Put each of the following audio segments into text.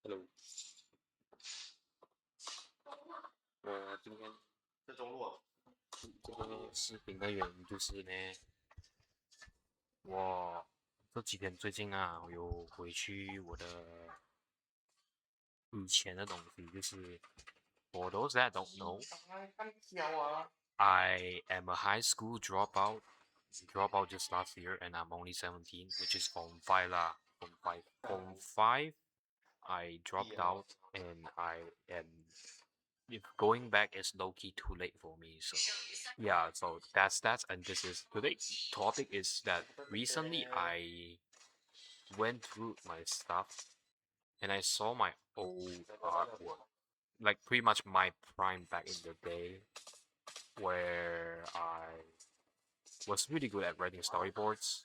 Hello，我今天是中路。这个视频的原因就是呢，我这几天最近啊，我有回去我的以前的东西，就是 for those that don't know, 看挑啊。I am a high school dropout just last year, and I'm only 17, which is Form 5 lah. Form 5, I dropped out, and I am if going back is low key too late for me. So yeah, so that's and this is today's topic is that recently I went through my stuff and I saw my old artwork, like pretty much my prime back in the day, where I was really good at writing storyboards,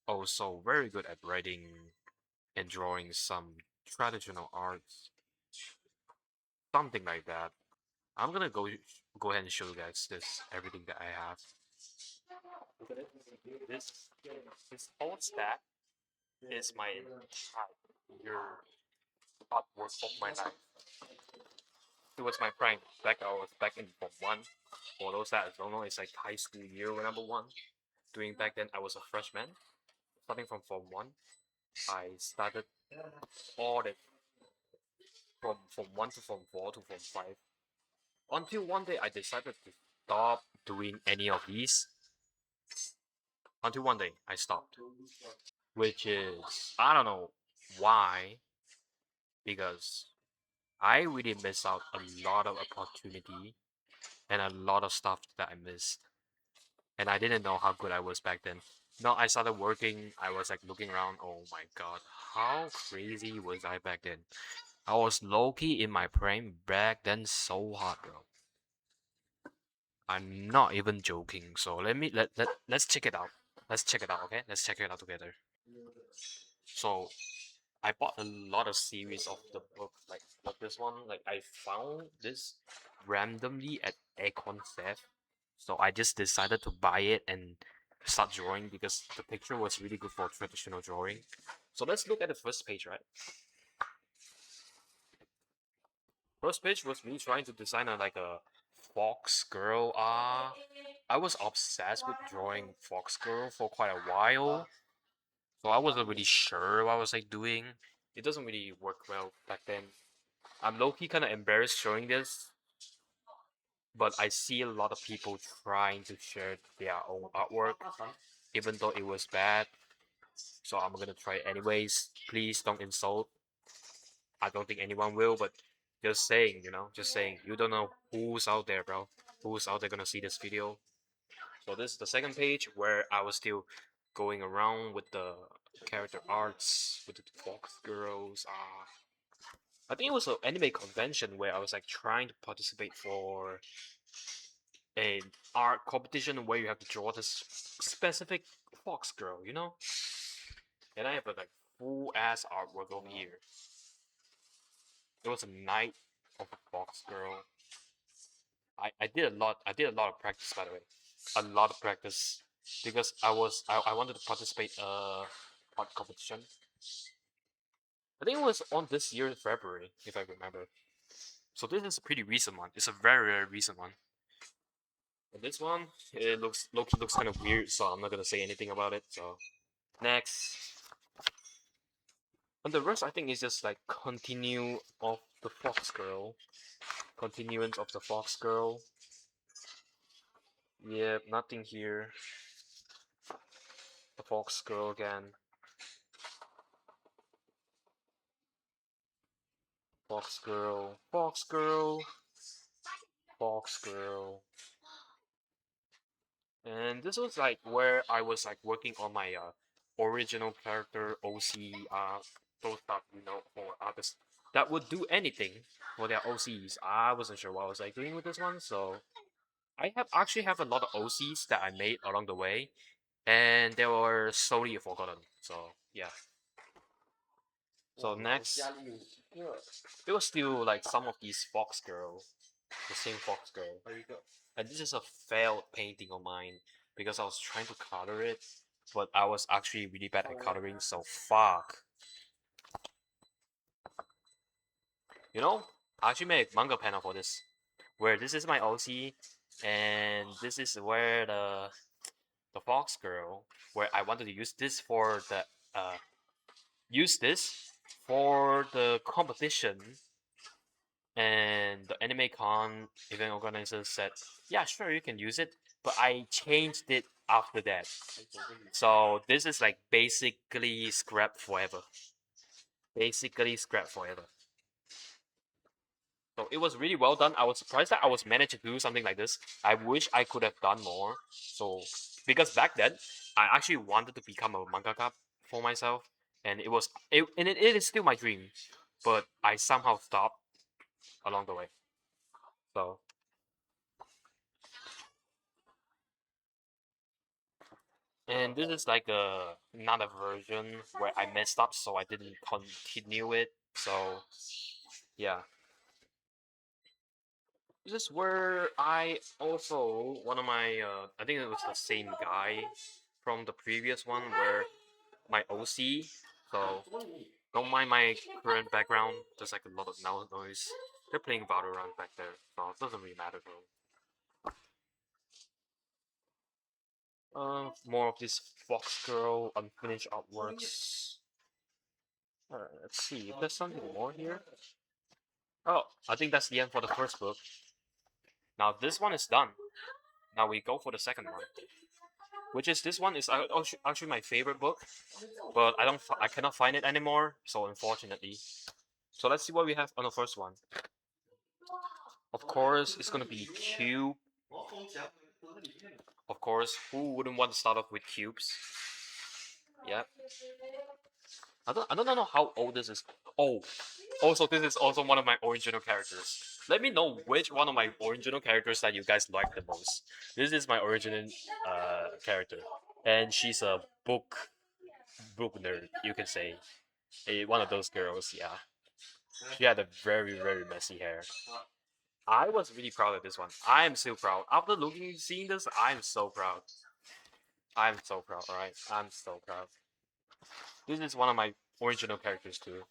also very good at writing and drawing some traditional arts, something like that. I'm gonna go ahead and show you guys this everything that I have. This this whole stack is my entire artwork of my life. It was my prime. Back I was back in Form 1. For those that don't know, it's like high school year number 1. Doing back then, I was a freshman. Starting from Form 1, I started all the from Form 1 to Form 4 to Form 5. Until one day I decided to stop doing any of these. Until one day I stopped. Which is, I don't know why, because I really missed out a lot of opportunity and a lot of stuff that I missed. And I didn't know how good I was back then. No, I started working. I was like looking around. Oh my god, how crazy was I back then? I was low key in my prime back then, so hard, bro. I'm not even joking. So let's check it out. Let's check it out, okay? Let's check it out together. So I bought a lot of series of the book, like this one. Like I found this randomly at Acorn Theft, so I just decided to buy it and start drawing because the picture was really good for traditional drawing. So let's look at the first page, right? First page was me trying to design a fox girl. I was obsessed with drawing fox girl for quite a while, so I wasn't really sure what I was like doing. It doesn't really work well back then. I'm low key kind of embarrassed showing this, but I see a lot of people trying to share their own artwork, even though it was bad. So I'm gonna try it anyways. Please don't insult. I don't think anyone will, but just saying, just saying. You don't know who's out there, bro. Who's out there gonna see this video? So this is the second page where I was still going around with the character arts, with the fox girls. I think it was an anime convention where I was like trying to participate for an art competition where you have to draw this specific fox girl. And I have a like full ass artwork over here. It was a night of a fox girl. I did a lot. I did a lot of practice, by the way, a lot of practice because I wanted to participate art competition. I think it was on this year in February, if I remember. So this is a pretty recent one. It's a very very recent one. And this one, it looks kind of weird, so I'm not gonna say anything about it. So next. And the rest, I think, is just like continue of the Fox Girl, continuance of the Fox Girl. Yep, nothing here. The Fox Girl again. Fox Girl, Fox Girl, Fox Girl. And this was like where I was like working on my original character OC those stuff, for artists that would do anything for their OCs. I wasn't sure what I was like doing with this one, so I have actually have a lot of OCs that I made along the way, and they were slowly forgotten. So yeah. So next, it was still like some of these Fox Girl, the same Fox Girl, and this is a failed painting of mine because I was trying to color it, but I was actually really bad at coloring. So fuck. You know, I actually made a manga panel for this, where this is my OC, and this is where the Fox Girl, where I wanted to use this for the use this for the competition, and the Anime Con event organizer said, "Yeah, sure, you can use it," but I changed it after that. So this is like basically scrap forever. Basically scrap forever. So it was really well done. I was surprised that I was managed to do something like this. I wish I could have done more. So because back then I actually wanted to become a mangaka for myself, and it is still my dream, but I somehow stopped along the way. So and this is like another version where I messed up, so I didn't continue it. So yeah, this is where I also one of my I think it was the same guy from the previous one where my OC. So don't mind my current background. There's like a lot of noise. They're playing Valorant back there, so it doesn't really matter though. More of this Fox Girl unfinished artworks. Let's see if there's something more here. Oh, I think that's the end for the first book. Now this one is done. Now we go for the second one, which is this one is actually my favorite book, but I cannot find it anymore. So unfortunately, so let's see what we have on the first one. Of course, it's gonna be Cube. Of course, who wouldn't want to start off with cubes? Yeah. I don't know how old this is. Oh, also this is also one of my original characters. Let me know which one of my original characters that you guys like the most. This is my original character, and she's a book nerd, you can say. One of those girls, yeah. She had a very messy hair. I was really proud of this one. I am still proud. After seeing this, I'm so proud. I'm so proud, alright? I'm so proud. This is one of my original characters too.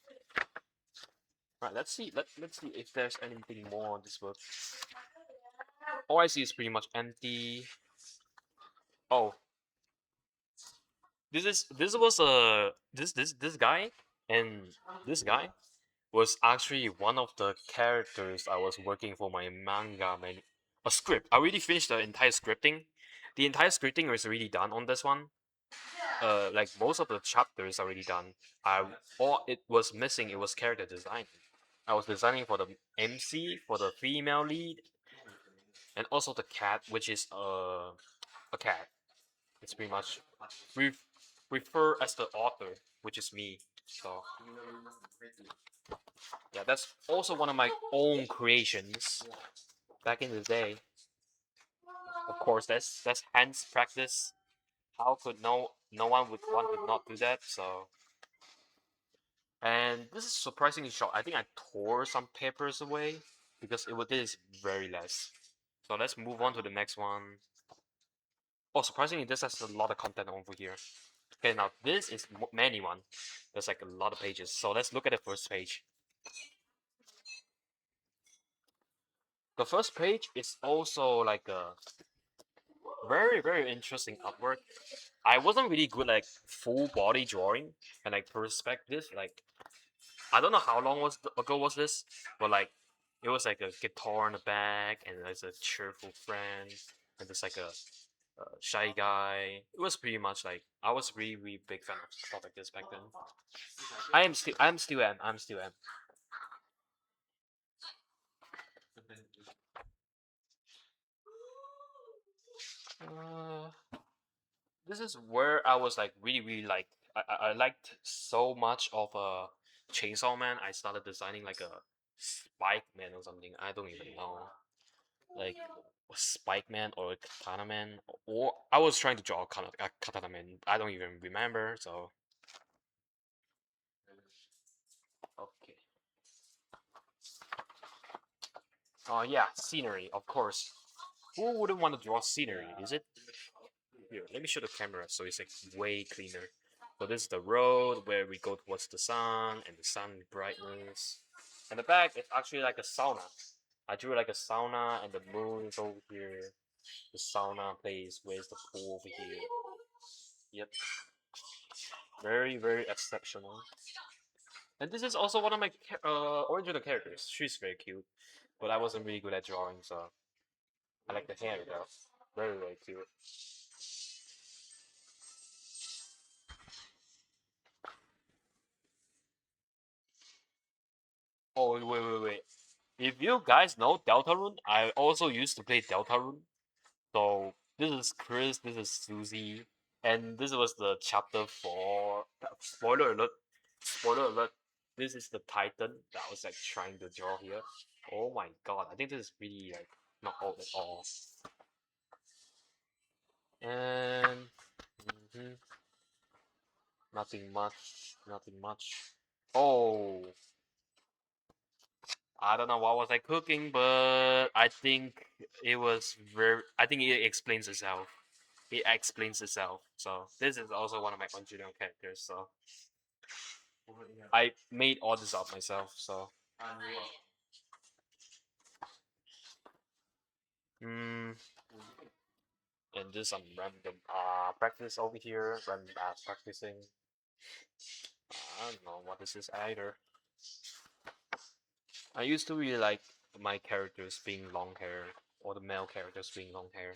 Right, let's see. Let's see if there's anything more on this book. All I see is pretty much empty. Oh, this was a this guy and this guy was actually one of the characters I was working for my manga man a script. I already finished the entire scripting. The entire scripting was already done on this one. Like most of the chapters already done. I All it was missing it was character design. I was designing for the MC, for the female lead, and also the cat, which is a cat. It's pretty much refer as the author, which is me. So yeah, that's also one of my own creations back in the day. Of course, that's hands practice. How could no one would want to not do that? So and this is surprisingly short. I think I tore some papers away because this is very less. So let's move on to the next one. Oh, surprisingly, this has a lot of content over here. Okay, now this is many one. There's like a lot of pages. So let's look at the first page. The first page is also like a very interesting artwork. I wasn't really good like full body drawing and like perspective. Like I don't know how long ago was this, but like it was like a guitar in the back and there's a cheerful friend and there's like a shy guy. It was pretty much like I was really big fan of stuff like this back then. I'm still am. Uh, this is where I was like really like I liked so much of a Chainsaw Man. I started designing like a Spike Man or something. I don't even know, like a Spike Man or a Katana Man, or I was trying to draw a Katana Man. I don't even remember. So okay. Oh yeah, scenery, of course. Who wouldn't want to draw scenery? Is it? Here, let me show the camera so it's like way cleaner. So this is the road where we go towards the sun and the sun brightness. And the back is actually like a sauna. I drew like a sauna, and the moon is over here. The sauna place. Where's the pool over here? Yep, very very exceptional. And this is also one of my original characters. She's very cute, but I wasn't really good at drawing, so I like the hair though. Very very cute. Oh wait. If you guys know Deltarune, I also used to play Deltarune. So this is Chris, this is Susie, and this was the chapter 4. Spoiler alert! Spoiler alert! This is the Titan that I was like trying to draw here. Oh my god! I think this is really like not old at all. And mhm, nothing much, nothing much. Oh, I don't know what was I cooking, but I think it was very. I think it explains itself. It explains itself. So this is also one of my original characters. So I made all this up myself. So mm, and just some random practice over here. Random practicing. I don't know what this is either. I used to really like my characters being long hair, or the male characters being long hair.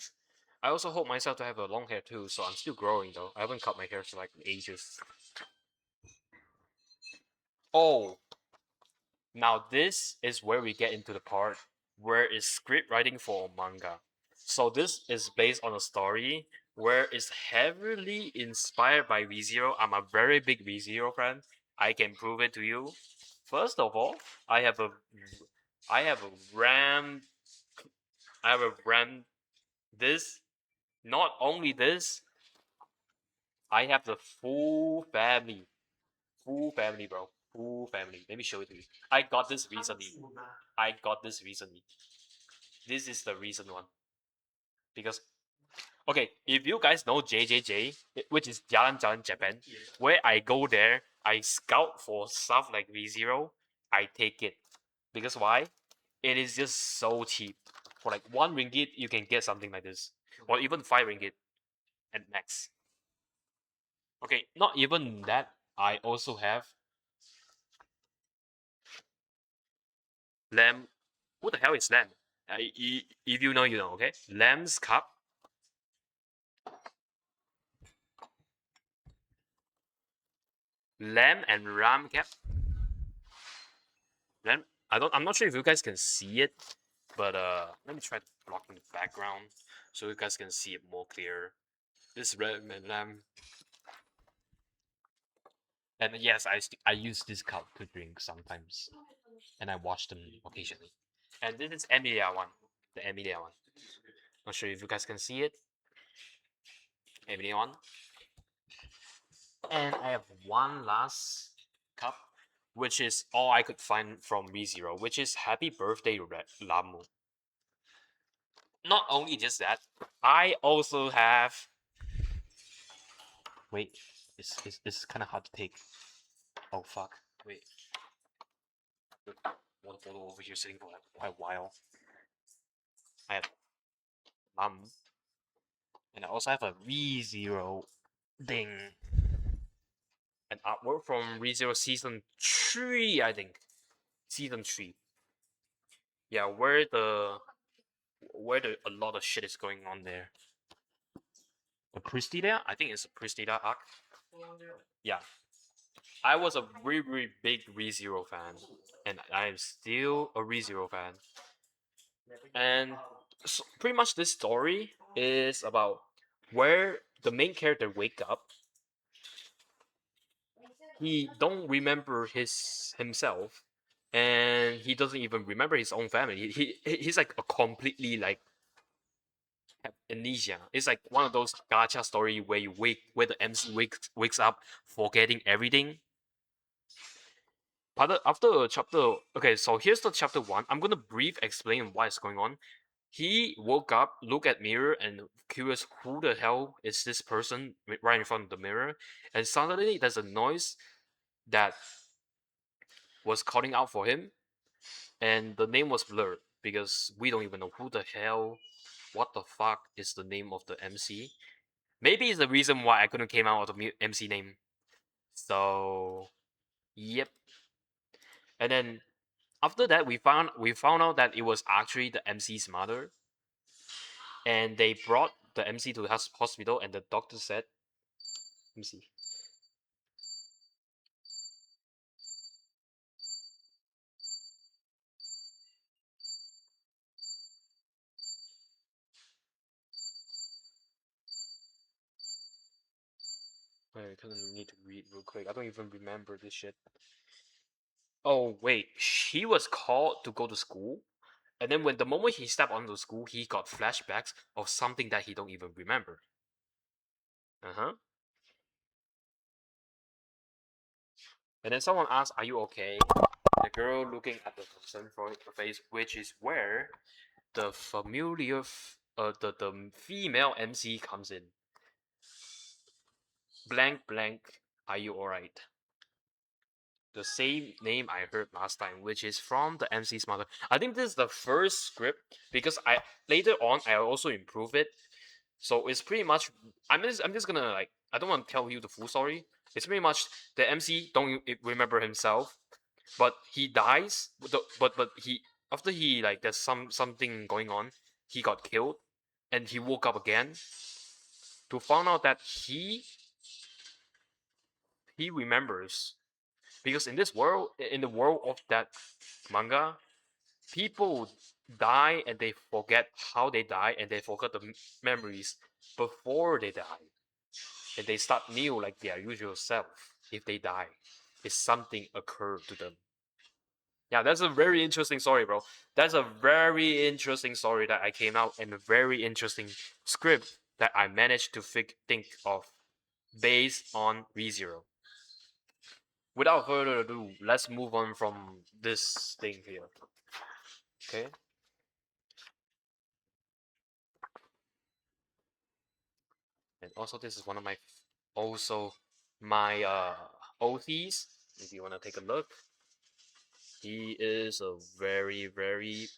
I also hope myself to have a long hair too, so I'm still growing though. I haven't cut my hair for like ages. Oh, now this is where we get into the part where it's script writing for a manga. So this is based on a story where it's heavily inspired by ReZero. I'm a very big ReZero fan. I can prove it to you. First of all, I have a I have a RAM I have a RAM this. Not only this, I have the full family. Full family, bro. Full family. Let me show it to you. I got this recently. I got this recently. This is the recent one. Because okay, if you guys know JJJ, which is Jalan Jalan Japan, where I go there, I scout for stuff like V0, I take it. Because why? It is just so cheap. For like 1 ringgit, you can get something like this. Or even 5 ringgit at max. Okay, not even that. I also have lamb. Who the hell is lamb? If you know, you know. Okay, lamb's cup, lamb and ram cap. Lamb. I'm not sure if you guys can see it, but let me try to block in the background so you guys can see it more clear. This ram and lamb. And yes, I use this cup to drink sometimes, and I wash them occasionally. And this is Emilia one, the Emilia one. Not sure if you guys can see it. Emilia one. And I have one last cup, which is all I could find from ReZero, which is Happy Birthday Lamu. Not only just that, I also have. Wait, it's kind of hard to take. Oh fuck! Wait, one photo over here sitting for like quite a while. I have Lamu, and I also have a ReZero thing, an artwork from ReZero season 3, I think. Season 3. Yeah, where a lot of shit is going on there. The Pristida? I think it's a Pristida arc. Yeah. I was a really, really big ReZero fan. And I am still a ReZero fan. And so pretty much this story is about where the main character wake up. He don't remember himself, and he doesn't even remember his own family. He's like a completely like amnesia. It's like one of those gacha story where where the MC wakes up forgetting everything. But after chapter, okay, so here's the chapter 1. I'm gonna brief explain what is going on. He woke up, look at mirror, and curious who the hell is this person right in front of the mirror, and suddenly there's a noise that was calling out for him. and the name was blurred because we don't even know who the hell, what the fuck is the name of the MC. Maybe it's the reason why I couldn't came out of the MC name. So, yep. And then after that, we found out that it was actually the MC's mother, and they brought the MC to the hospital, and the doctor said, "Let me see." Wait, I kind of need to read real quick. I don't even remember this shit. Oh wait, he was called to go to school, and then when the moment he stepped onto school, he got flashbacks of something that he don't even remember. Uh huh. And then someone asked, "Are you okay?" The girl looking at the concerned face, which is where the the female MC comes in. Blank blank. Are you alright? The same name I heard last time, which is from the MC's mother. I think this is the first script because I later on I also improve it. So it's pretty much I'm just gonna like I don't want to tell you the full story. It's pretty much the MC don't remember himself, but he dies. But he after he like there's something going on, he got killed, and he woke up again to find out that he remembers because in the world of that manga, people die and they forget how they die and they forget the memories before they die, and they start new like their usual self if they die, if something occurred to them. Yeah, that's a very interesting story, bro. That's a very interesting story that I came out, and a very interesting script that I managed to think of based on ReZero. Without further ado, let's move on from this thing here. Okay. And also, this is one of my also my OTs. If you wanna take a look, he is a very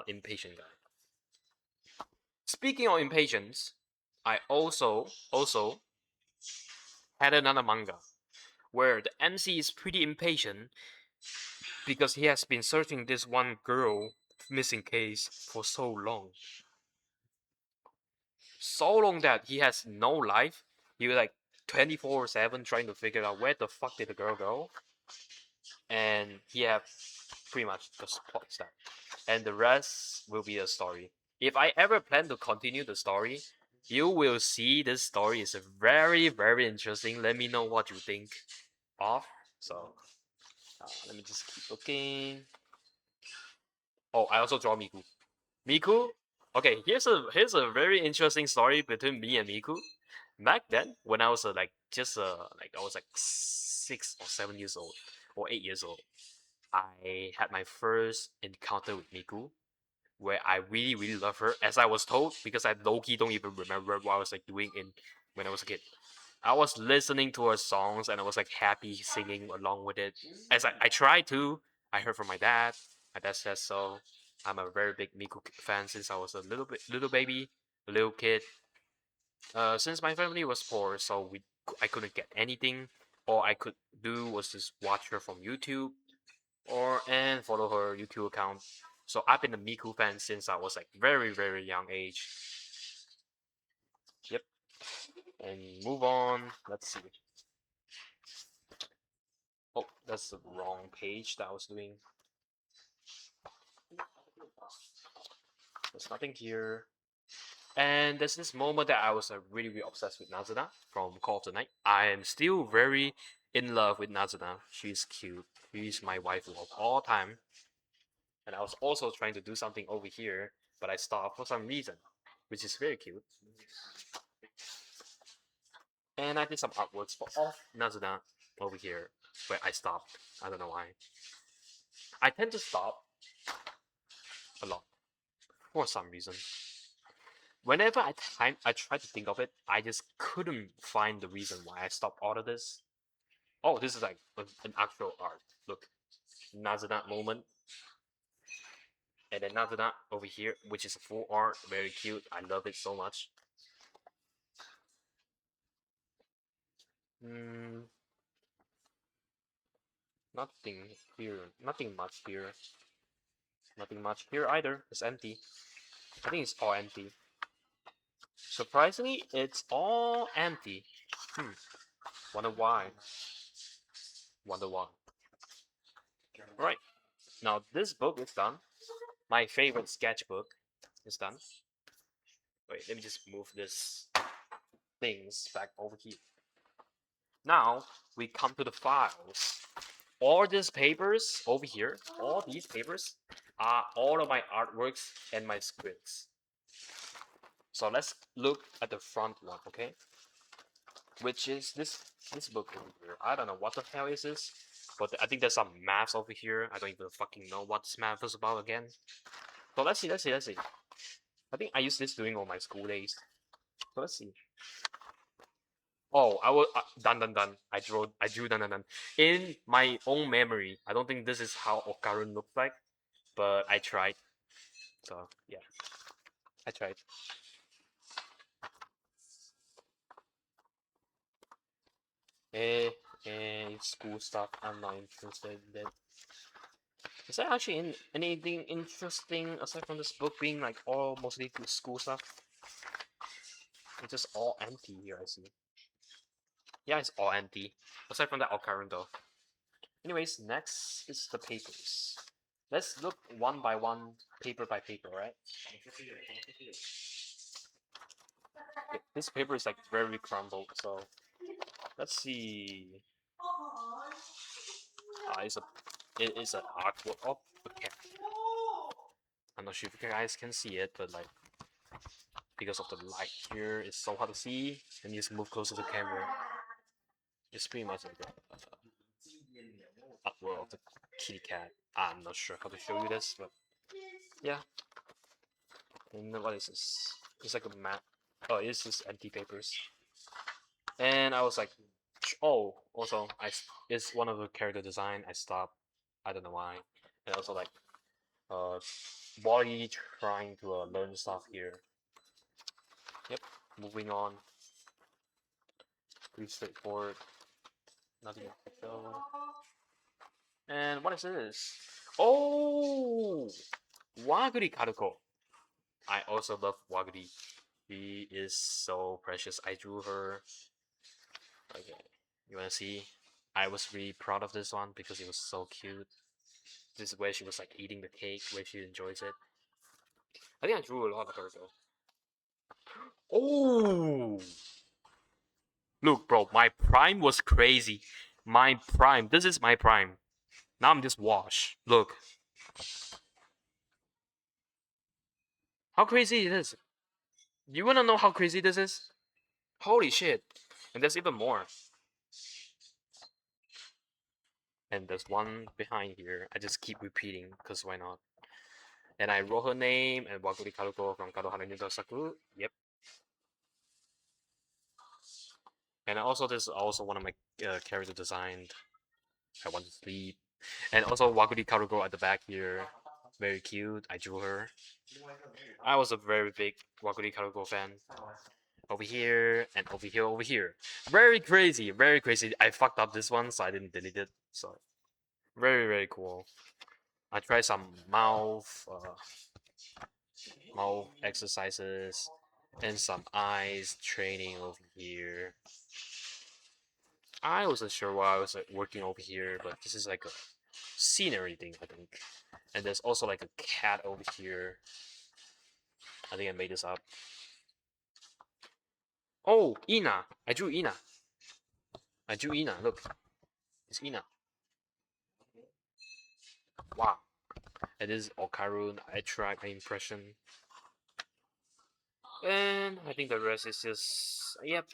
impatient guy. Speaking of impatience, I also had another manga where the MC is pretty impatient because he has been searching this one girl missing case for so long. So long that he has no life. He was like 24/7 trying to figure out where the fuck did the girl go, and he have pretty much just plot that, and the rest will be a story. If I ever plan to continue the story, you will see this story is very interesting. Let me know what you think of. So let me just keep looking. Oh, I also draw Miku. Miku. Okay, here's a very interesting story between me and Miku. Back then, when I was like just like I was like 6 or 7 years old or 8 years old, I had my first encounter with Miku, where I really love her, as I was told, because I low key don't even remember what I was like doing in when I was a kid. I was listening to her songs and I was like happy singing along with it. As I tried to, I heard from my dad. My dad says so. I'm a very big Miku fan since I was a little baby, a little kid. Since my family was poor, so I couldn't get anything. All I could do was just watch her from YouTube and follow her YouTube account. So I've been a Miku fan since I was like very young age. Yep. And move on. Let's see. Oh, that's the wrong page that I was doing. There's nothing here. And there's this moment that I was really obsessed with Nazuna from Call of the Night. I am still very in love with Nazuna. She's cute. She's my wife of all time. And I was also trying to do something over here, but I stopped for some reason, which is very cute. And I did some artworks for off Nazuna over here, where I stopped. I don't know why. I tend to stop a lot for some reason. Whenever I try to think of it, I just couldn't find the reason why I stopped all of this. Oh, this is like an actual art. Look, Nazuna moment. And then another that over here, which is a full art, very cute. I love it so much. Hmm, nothing here. Nothing much here. Nothing much here either. It's empty. I think it's all empty. Surprisingly, it's all empty. Hmm. Wonder why. Wonder why. Right. Now this book is done. My favorite sketchbook is done. Wait, let me just move this things back over here. Now we come to the files. All these papers over here, all these papers are all of my artworks and my scripts. So let's look at the front one, okay? Which is this book over here. I don't know what the hell is this, but I think there's some maths over here. I don't even fucking know what this math is about again. So let's see. I think I used this during all my school days. So let's see. Oh, I was done. I drew done. In my own memory, I don't think this is how Okarun looked like, but I tried. So yeah, I tried. Eh, school stuff. I'm not interested in that. Is there actually anything interesting aside from this book being like all mostly school stuff? It's just all empty here. I see. Yeah, it's all empty aside from that Okarun though. Anyways, next is the papers. Let's look one by one, paper by paper, right? Okay, this paper is like very crumbled, so let's see. It is an artwork of a cat. I'm not sure if you guys can see it, but like because of the light here, it's so hard to see. And you just move closer to the camera. It's pretty much like a artwork of the kitty cat. I'm not sure how to show you this, but yeah. And what is this? It's like a map. Oh, it's just empty papers. And I was like, oh, also it's one of the character design. I stopped. I don't know why. And also like uh Wally trying to learn stuff here. Yep. Moving on. Pretty straightforward. Nothing special. And what is this? Oh, Waguri Karuko. I also love Waguri. He is so precious. I drew her. Okay, you wanna see? I was really proud of this one because it was so cute. This is where she was like eating the cake, where she enjoys it. I think I drew a lot of her though. Oh, look, bro, my prime was crazy. My prime. This is my prime. Now I'm just wash. Look, how crazy it is. You wanna know how crazy this is? Holy shit! And there's even more. And there's one behind here. I just keep repeating, cause why not? And I wrote her name and Waguri Karuko from Kadohara Saku. Yep. And also this is also one of my character designed. I want to sleep. And also Waguri Karuko at the back here. Very cute. I drew her. I was a very big Waguri Karuko fan. Over here and over here, over here. Very crazy, very crazy. I fucked up this one, so I didn't delete it. So very cool. I tried some mouth exercises and some eyes training over here. I wasn't sure why I was like, working over here, but this is like a scenery thing, I think. And there's also like a cat over here. I think I made this up. Oh, Ina. I drew Ina. I drew Ina. Look, it's Ina. Wow. And this is Okarun. I tried my impression. And I think the rest is just, yep,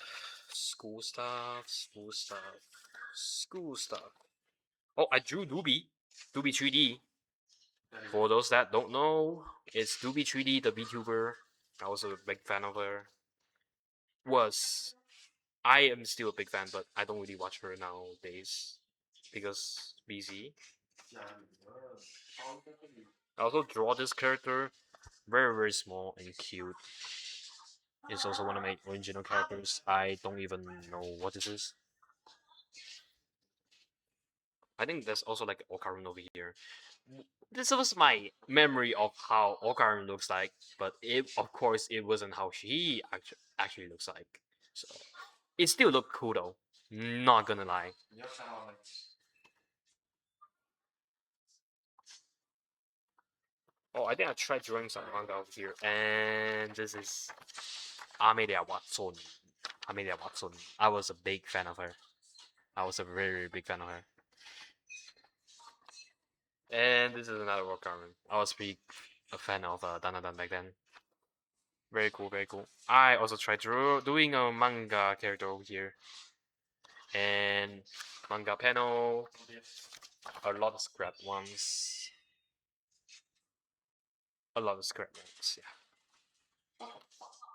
school stuff, school stuff, school stuff. Oh, I drew Doobie. Doobie 3D. For those that don't know, it's Doobie 3D, the VTuber. I was a big fan of her. Was. I am still a big fan, but I don't really watch her nowadays because busy. I also draw this character very small and cute. It's also one of my original characters. I don't even know what this is. I think there's also like Okarun over here. This was my memory of how Okarun looks like, but it of course it wasn't how she actually looks like. So it still looked cool though. Not gonna lie. Oh, I think I tried drawing some manga over here, and this is Amelia Watson. Amelia Watson. I was a big fan of her. I was a very big fan of her. And this is another work garment. I was pretty a fan of Danadan back then. Very cool, very cool. I also tried doing a manga character over here. And manga panel, a lot of scrap ones. A lot of scrap ones, yeah.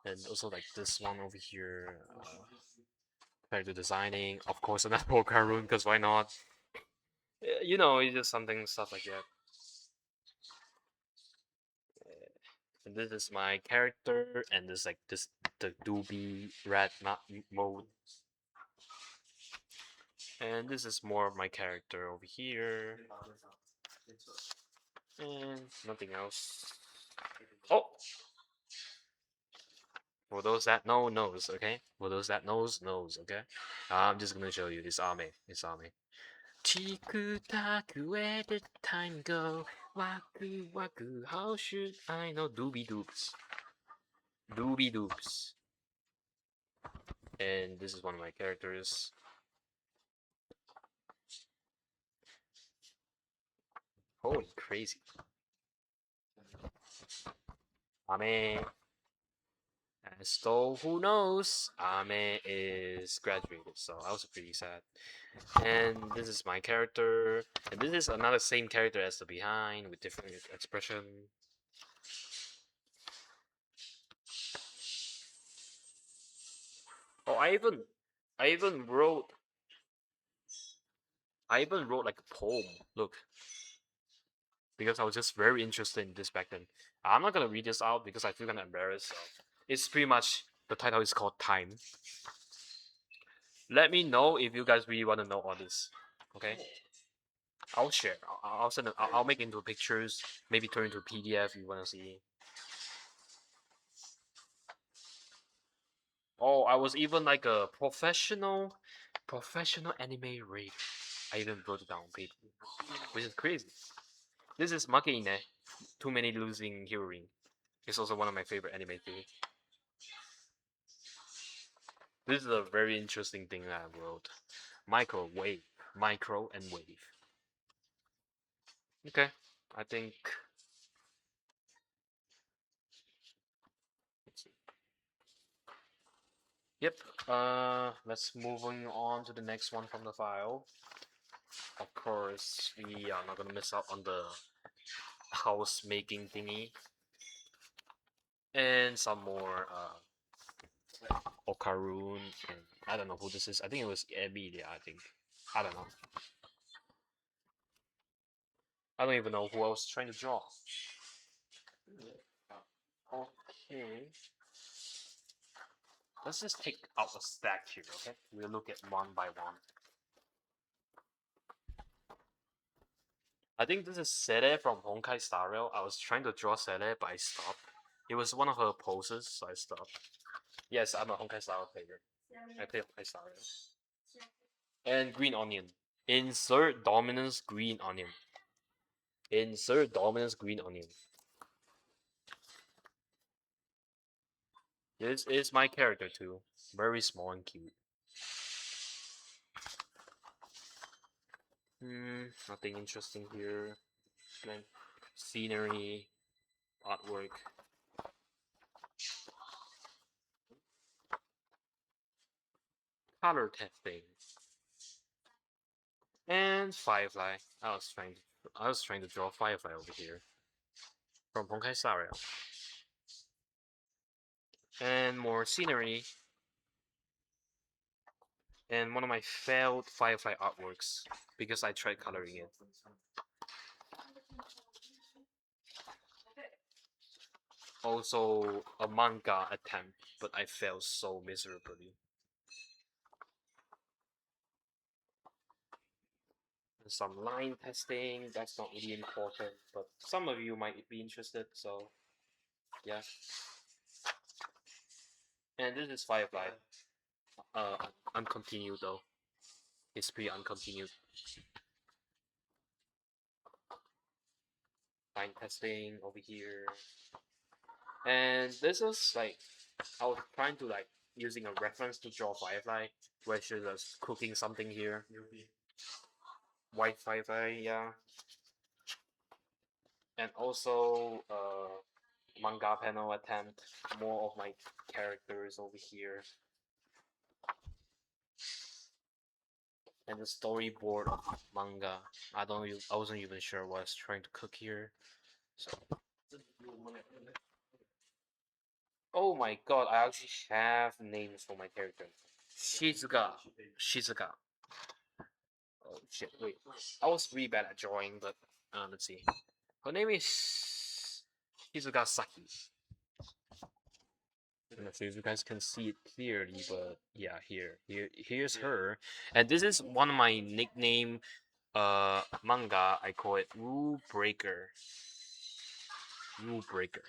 And also like this one over here, character designing. Of course, another work rune, because why not? You know, it's just something, stuff like that. And this is my character, and this like this the doobie red mode. And this is more of my character over here. And nothing else. Oh! For those that know, knows, okay? For those that knows, okay? I'm just gonna show you this army. This army. Chiku-taku, where did time go? Waku waku, how should I know? Doobie doops. Doobie doops. And this is one of my characters. Holy crazy. Ame. As though who knows, Ame is graduated, so I was pretty sad. And this is my character, and this is another same character as the behind with different expression. Oh, I even wrote like a poem. Look, because I was just very interested in this back then. I'm not gonna read this out because I feel kind of embarrassed. So it's pretty much the title is called Time. Let me know if you guys really want to know all this. Okay, I'll share. I'll send it. I'll make it into pictures. Maybe turn into a PDF if you want to see. Oh, I was even like a professional anime reader. I even wrote it down on paper, which is crazy. This is Makiine, Too Many Losing Heroine. It's also one of my favorite anime too. This is a very interesting thing that I wrote. Microwave, micro and wave. Okay, I think. Let's see. Yep. Let's moving on to the next one from the file. Of course, we are not gonna miss out on the house making thingy and some more Okarun and I don't know who this is. I think it was Emilia. I think I don't know. I don't even know who I was trying to draw. Okay. Let's just take out a stack here, okay? We'll look at one by one. I think this is Sere from Honkai Star Rail. I was trying to draw Sere, but I stopped. It was one of her poses, so I stopped. Yes, I'm a Honkai Star Rail player. I play Honkai Star Rail. And Green Onion. Insert Dominance Green Onion. Insert Dominance Green Onion. This is my character too. Very small and cute. Nothing interesting here. Like scenery, artwork. Color testing. And Firefly. I was trying to draw Firefly over here. From Honkai Star Rail. And more scenery. And one of my failed Firefly artworks because I tried coloring it. also a manga attempt, but I failed so miserably. Some line testing, that's not really important, but some of you might be interested, so yeah. And this is Firefly. Uh, uncontinued though. It's pretty uncontinued. Line testing over here. And this is like, I was trying to like using a reference to draw Firefly, where she was cooking something here. White Firefly, yeah. And also manga panel attempt, more of my characters over here. And the storyboard of manga. I wasn't even sure what I was trying to cook here. So oh my god, I actually have names for my character. Shizuka. Shizuka. Oh shit, wait. I was really bad at drawing, but let's see. Her name is Shizuka Saki. I'm not sure if you guys can see it clearly, but yeah, here's her. And this is one of my nickname manga. I call it Rule Breaker. Rule Breaker.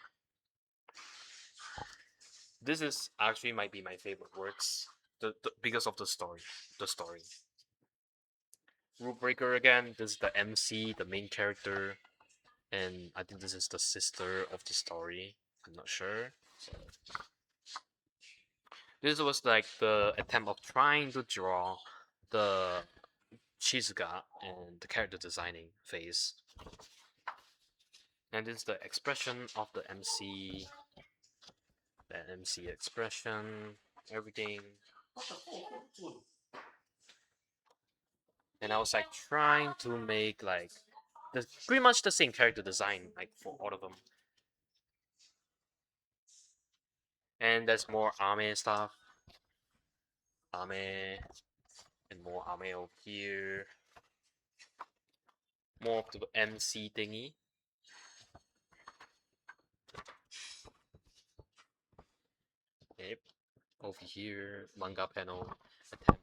This is actually might be my favorite works. Because of the story. The story. Rule Breaker again, this is the MC, the main character, and I think this is the sister of the story. I'm not sure. This was like the attempt of trying to draw the Shizuka and the character designing phase. And this is the expression of the MC, the MC expression, everything. And I was like trying to make like the pretty much the same character design like for all of them. And there's more Ame stuff. Ame and more Ame over here. More of the MC thingy. Yep. Over here, manga panel attempt.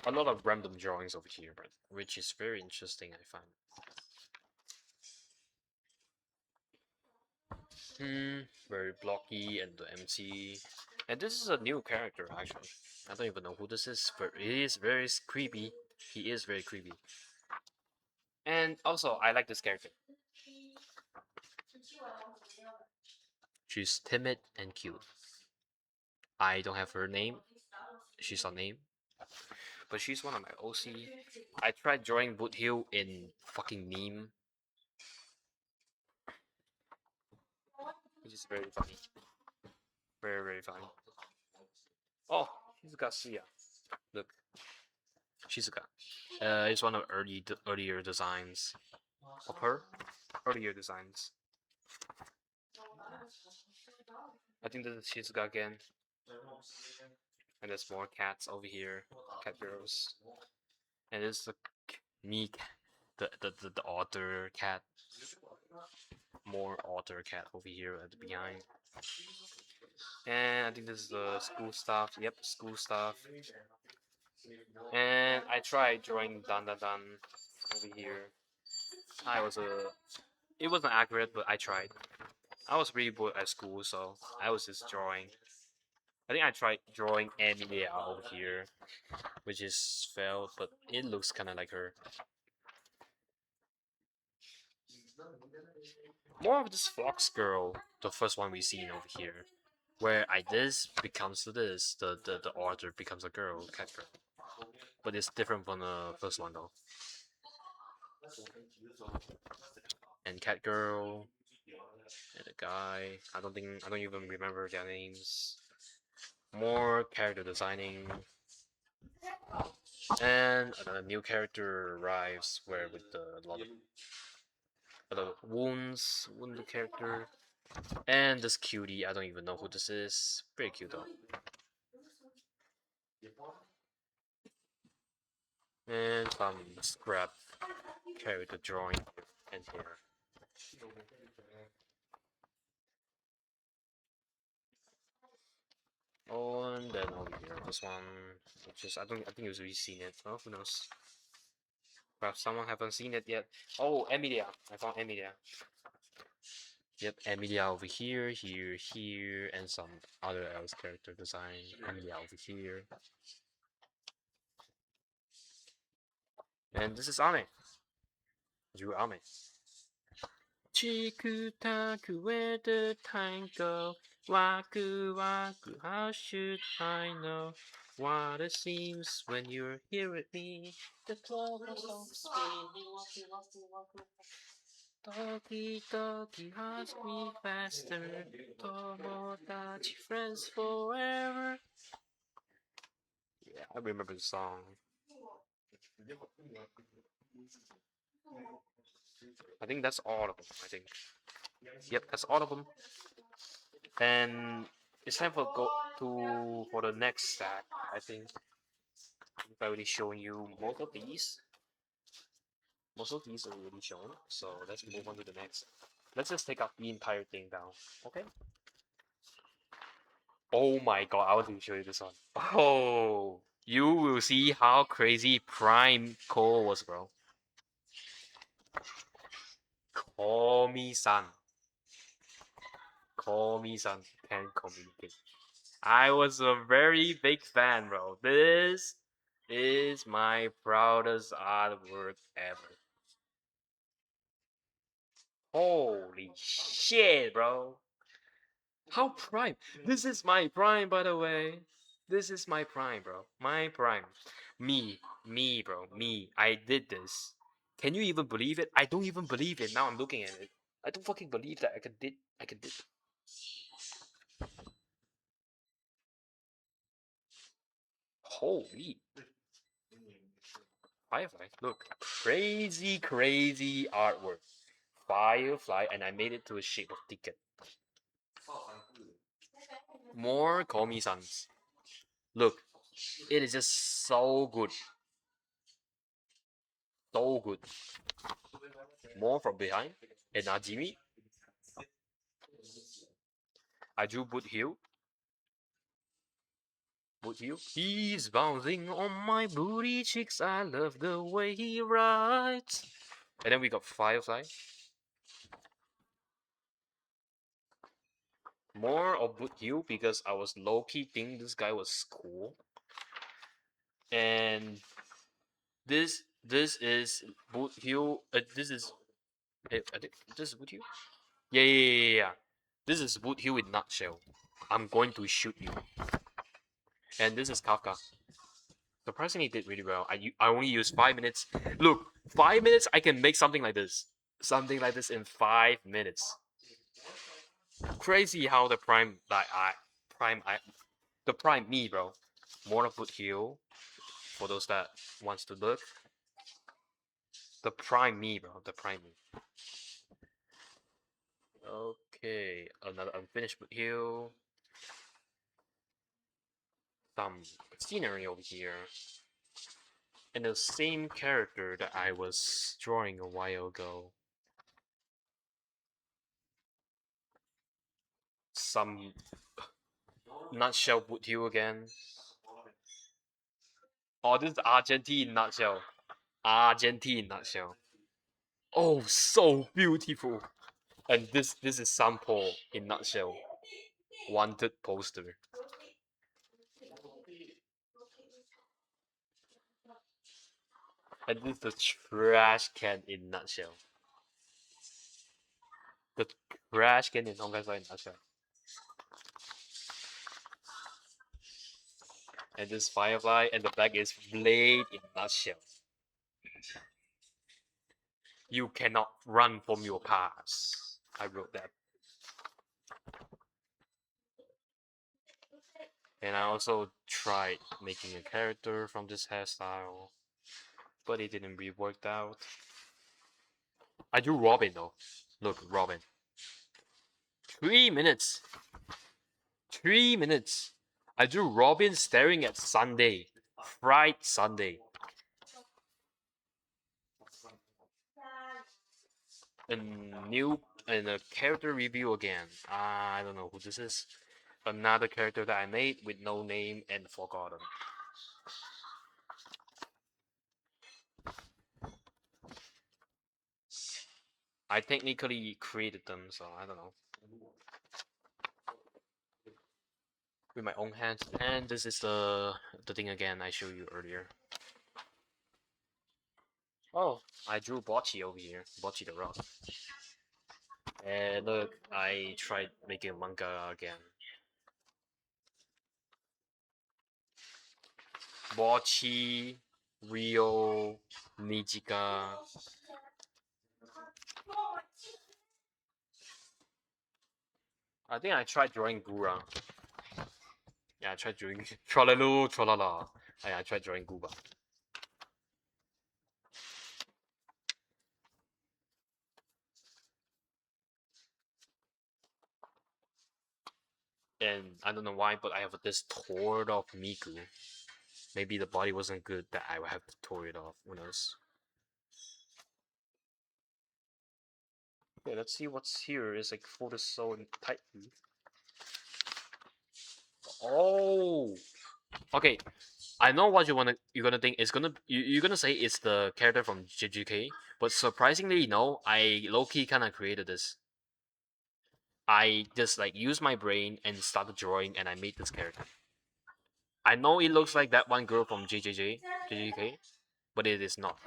A lot of random drawings over here, but which is very interesting, I find. Very blocky and the MC. And this is a new character actually. I don't even know who this is, but he is very creepy. He is very creepy. And also, I like this character. She's timid and cute. I don't have her name. She's a name. But she's one of my OC. I tried drawing Boothill in fucking meme, which is very funny. Very, very funny. Oh, Shizuka Suya. Look, Shizuka. It's one of earlier designs of her. Earlier designs. I think this is Shizuka again. And there's more cats over here. Cat girls. And this is the me, the otter cat. More otter cat over here at the behind. And I think this is the school stuff. Yep, school stuff. And I tried drawing Dan Dan Dan over here. I was a. It wasn't accurate, but I tried. I was really bored at school, so I was just drawing. I think I tried drawing Emilia over here, which is failed, but it looks kind of like her. More of this Fox girl, the first one we seen over here, where I this becomes to this, the order becomes a girl, cat girl. But it's different from the first one though. And cat girl and a guy. I don't even remember their names. More character designing. And a new character arrives where with a lot of wounded character. And this cutie, I don't even know who this is. Very cute though. And some scrap character drawing in here. Oh, and then over here, this one, which is I think you've already seen it. Oh, who knows? Perhaps someone haven't seen it yet. Oh, Emilia, I found Emilia. Yep, Emilia over here, here, and some other else character design. Emilia over here, and this is Ame. Drew Ame. Chiku taku, where the time go? Waku waku, how should I know? What it seems when you're here with me. The clock stops spinning. Doki doki, hearts beat faster. Tomodachi, friends forever. Yeah, I remember the song. I think that's all of them. I think. Yep, that's all of them. And it's time for the next stack. I think I've already shown you most of these. Most of these are already shown. So let's move on to the next. Let's just take up the entire thing down. Okay. Oh my god, I want to show you this one. Oh, you will see how crazy Prime Cole was, bro. Call me son. Call me son. Can communicate. I was a very big fan, bro. This is my proudest artwork ever. Holy shit, bro. How prime? This is my prime, by the way. This is my prime, bro. My prime. Me, bro. Me. I did this. Can you even believe it? I don't even believe it. Now I'm looking at it. I don't fucking believe that I could did. Holy Firefly. Look. Crazy, crazy artwork. Firefly, and I made it to a shape of ticket. More Call Me Sons. Look. It is just so good. So good. More from behind. And Najimi. I drew Boot Hill. Boot Hill. He's bouncing on my booty cheeks. I love the way he rides. And then we got Firefly. More of Boot Hill because I was low key thinking this guy was cool. And this is Boot Hill. This is this is Boot Hill. Yeah. This is Boot Hill in nutshell. I'm going to shoot you. And this is Kafka. Surprisingly, did really well. I only used 5 minutes. Look, 5 minutes. I can make something like this. Something like this in 5 minutes. Crazy how the the prime me, bro. More of Boot Hill. For those that wants to look, the prime me, bro. The prime me. Okay, another unfinished Boot Hill. Some scenery over here. And the same character that I was drawing a while ago. Some nutshell Boot Hill again. Oh, this is Argentine nutshell. Argentine nutshell. Oh, so beautiful. And this is sample in nutshell. Wanted poster. And this is the trash can in nutshell. The trash can in Honkai Star in nutshell. And this Firefly and the back is Blade in nutshell. You cannot run from your past. I wrote that. And I also tried making a character from this hairstyle, but it didn't really work out. I drew Robin though. Look, Robin. 3 minutes. 3 minutes. I drew Robin staring at Sunday. Fried Sunday. a new and a character review again. I don't know who this is. Another character that I made with no name and forgotten. I technically created them, so I don't know. With my own hands. And this is the thing again I showed you earlier. Oh, I drew Bocce over here. Bocce the Rock. And look, I tried making manga again. Bocce, Rio, Nijika. I think I tried drawing Gura. Yeah, I tried drawing Tralalu, Tralala. I tried drawing Guba. And I don't know why, but I have this tore off Miku. Maybe the body wasn't good that I would have to tore it off. Who knows? Okay, let's see what's here. It's like folded so tightly. Oh, okay. I know what you're gonna think. It's gonna you're gonna say it's the character from JJK, but surprisingly, no. I low key kind of created this. I just like used my brain and started drawing, and I made this character. I know it looks like that one girl from JJK, but it is not.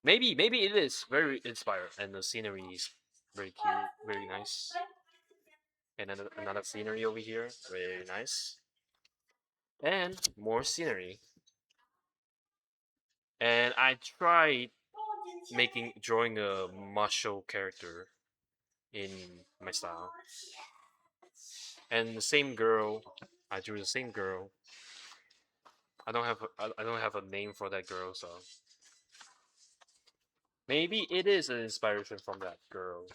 Maybe it is very inspired, and the scenery is very cute, very nice. And another scenery over here, very nice. And more scenery. And I tried drawing a martial character in my style. And the same girl, I drew the same girl. I don't have a name for that girl, so maybe it is an inspiration from that girl,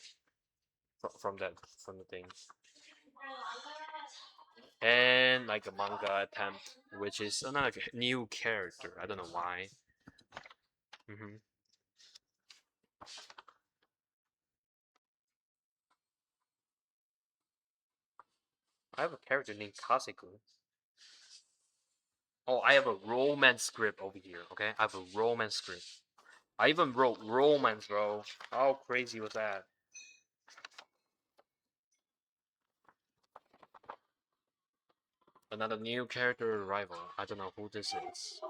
from the thing. And like a manga attempt, which is another new character. I don't know why. hmm I have a character named Kaseku. Oh, I have a romance script over here. Okay, I have a romance script. I even wrote romance, bro. How crazy was that? Another new character arrival. I don't know who this is.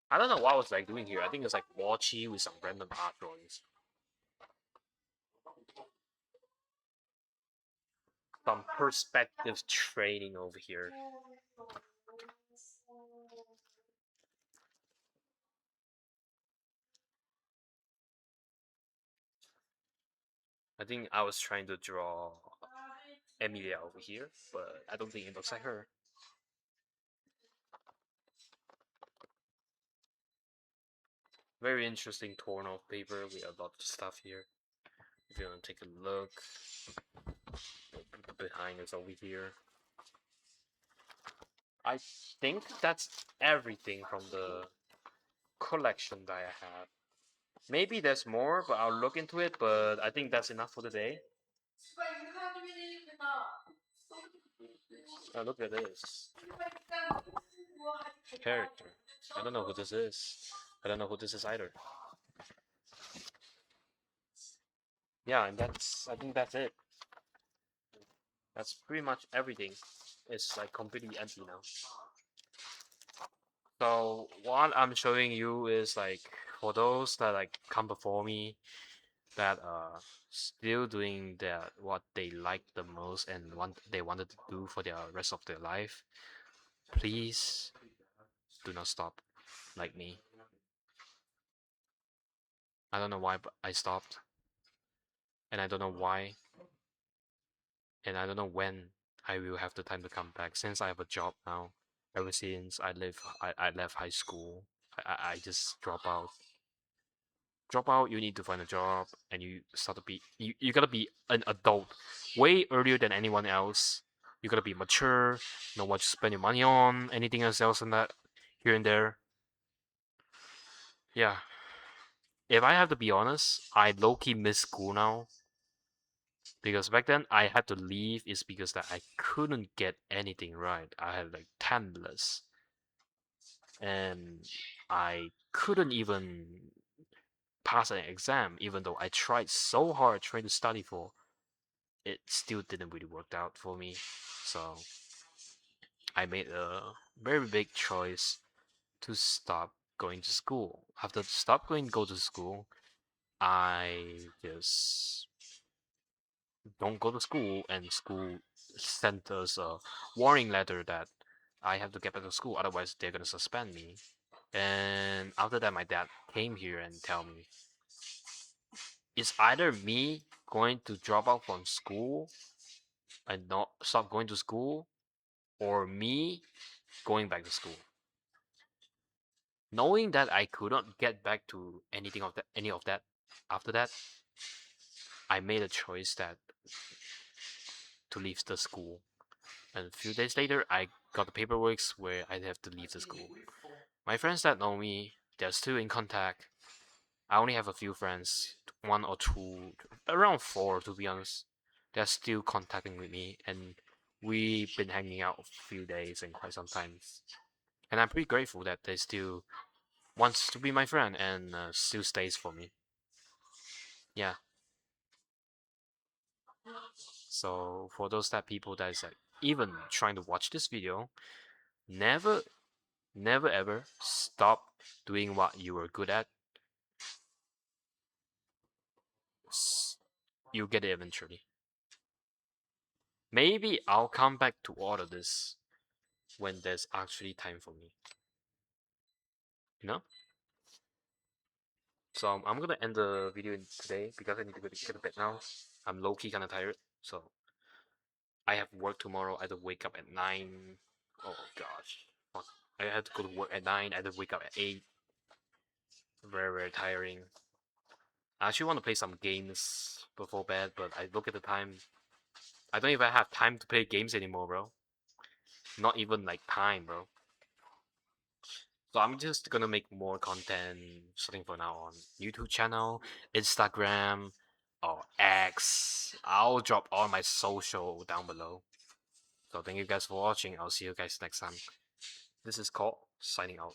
I don't know what I was like doing here. I think it's like Wachi with some random art drawings. Some perspective training over here. I think I was trying to draw Emilia over here, but I don't think it looks like her. Very interesting torn off paper with a lot of stuff here. If you want to take a look, the behind is over here. I think that's everything from the collection that I have. Maybe there's more, but I'll look into it. But I think that's enough for today. Oh, look at this character. I don't know who this is. I don't know who this is either. Yeah, and that's I think that's it. That's pretty much everything. It's like completely empty now. So what I'm showing you is like for those that like come before me that are still doing that what they like the most and want they wanted to do for the rest of their life, please do not stop like me. I don't know why, but I stopped, and I don't know why, and I don't know when I will have the time to come back since I have a job now. Ever since I left high school, I just drop out. drop out, you need to find a job, and you start to be you gotta be an adult way earlier than anyone else. You gotta be mature, know what to spend your money on, anything else and that here and there. Yeah. If I have to be honest, I low key miss school now because back then I had to leave is because that I couldn't get anything right. I had like 10 lists and I couldn't even pass an exam even though I tried so hard trying to study for it still didn't really work out for me. So I made a very big choice to stop going to school. After stop going go to school, I just don't go to school, and school sent us a warning letter that I have to get back to school, otherwise they're gonna suspend me. And after that, my dad came here and tell me it's either me going to drop out from school and not stop going to school, or me going back to school. Knowing that I could not get back to any of that after that, I made a choice that to leave the school. And a few days later, I got the paperwork where I have to leave the school. My friends that know me, they're still in contact. I only have a few friends, one or two, around four to be honest. They're still contacting with me, and we've been hanging out a few days and quite some time. And I'm pretty grateful that they still wants to be my friend and still stays for me. Yeah. So for those that people that is like even trying to watch this video, never, never ever stop doing what you were good at. You get it eventually. Maybe I'll come back to all of this when there's actually time for me. You know? So I'm gonna end the video today because I need to go to get to bed now. I'm low key kind of tired, so I have work tomorrow. I have to wake up at 9. Oh gosh, fuck. I had to go to work at 9. I had to wake up at 8. Very very tiring. I actually want to play some games before bed, but I look at the time. I don't even have time to play games anymore, bro. Not even like time, bro. So I'm just gonna make more content starting from now on. YouTube channel, Instagram, or X. I'll drop all my social down below. So thank you guys for watching. I'll see you guys next time. This is Cole, signing out.